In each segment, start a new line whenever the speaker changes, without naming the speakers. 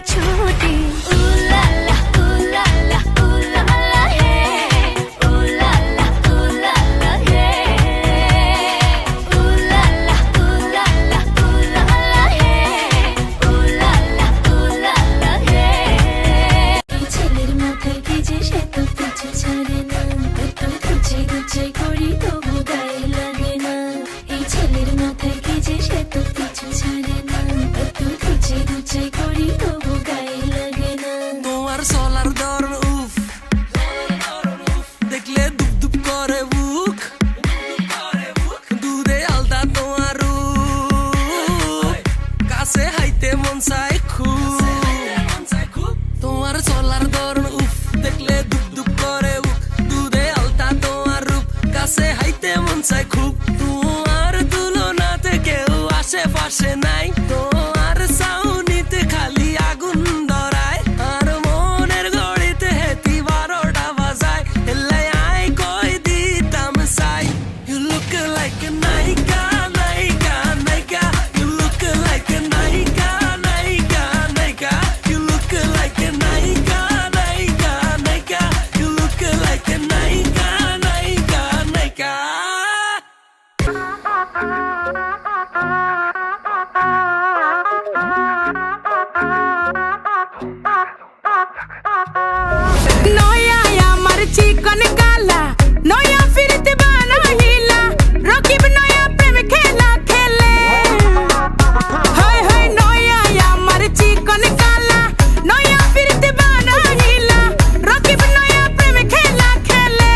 ছুটি উলালা উলালা উলালা হে উলালা উলালা হে উলালা উলালা উলালা হে উলালা উলালা হে এই ছেলের মাথায় কি যে সে তো পিছু ছাড়ে না এত গুছাই গুছাই করি তবু গায়ে লাগে না এই ছেলের মাথায় কি যে সে তো পিছু ছাড়ে না এত গুছাই গুছাই করি তবু গায়ে লাগে না
তোমার চলার ধরন উফ দেখলে দুপ দুপ করে বুক দুধে আলতা তোমার রূপ কাছে হাইতে মন চাই খুব তোমার চলার ধরন উফ দেখলে দুপ দুপ করে বুক দুধে আলতা তোমার রূপ কাছে হাইতে মন চাই খুব তোমার তুলনাতে কেউ আশেপাশে নাই তোমার সাউনিতে খালি আগুন ধরায় আর মনের ঘড়িতে হেতি 12টা বাজায় হেলে আই কই দিতাম সাই You look like a নায়িকা নায়িকা নায়িকা You look like a নায়িকা নায়িকা নায়িকা You look like a নায়িকা নায়িকা নায়িকা You look like a নায়িকা নায়িকা নায়িকা
নয়া আমার চিকন কালা নয়া ফিরতে বানা হিলা রকিব নয়া প্রেম খেলা খেলে হায় হায় নয়া আমার চিকন কালা নয়া ফিরতে বানা হিলা রকিব নয়া প্রেম খেলা খেলে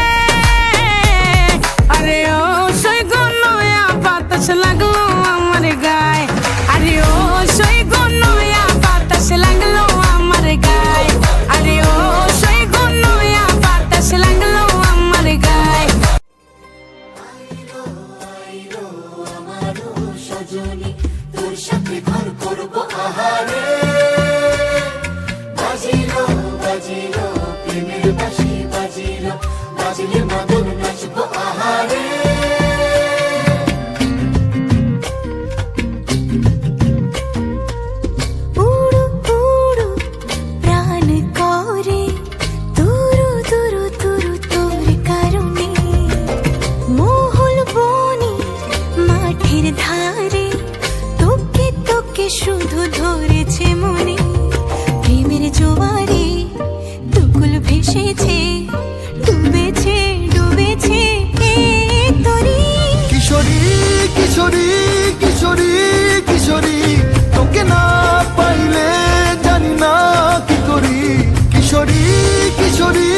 আরে ও সৈগো নয়া বাতাস লাগলো আমার গায়ে আরে ও সৈগো নয়া বাতাস লাগলো আমার গায়ে আরে ও সৈগো নয়া বাতাস লাগলো আমার গায়ে
সজনী তোর সাথে ঘর করবো আহারে বাজিলো বাজিলো প্রেমের বাঁশি বাজিলো বাজিলে মদন নাচবো আহারে
উড়ু উড়ু প্রাণ করে তুরু তুরু তুরু তোর কারণে মহল বনি মাঠের ধারে তোকে তোকে শুধু ধরেছে মনে প্রেমের জোয়ারে দুকুল ভেসেছে ডুবেছে ডুবেছে এ তরি
কিশোরী কিশোরী কিশোরী কিশোরী তোকে না পাইলে জানি না কি করি কিশোরী কিশোরী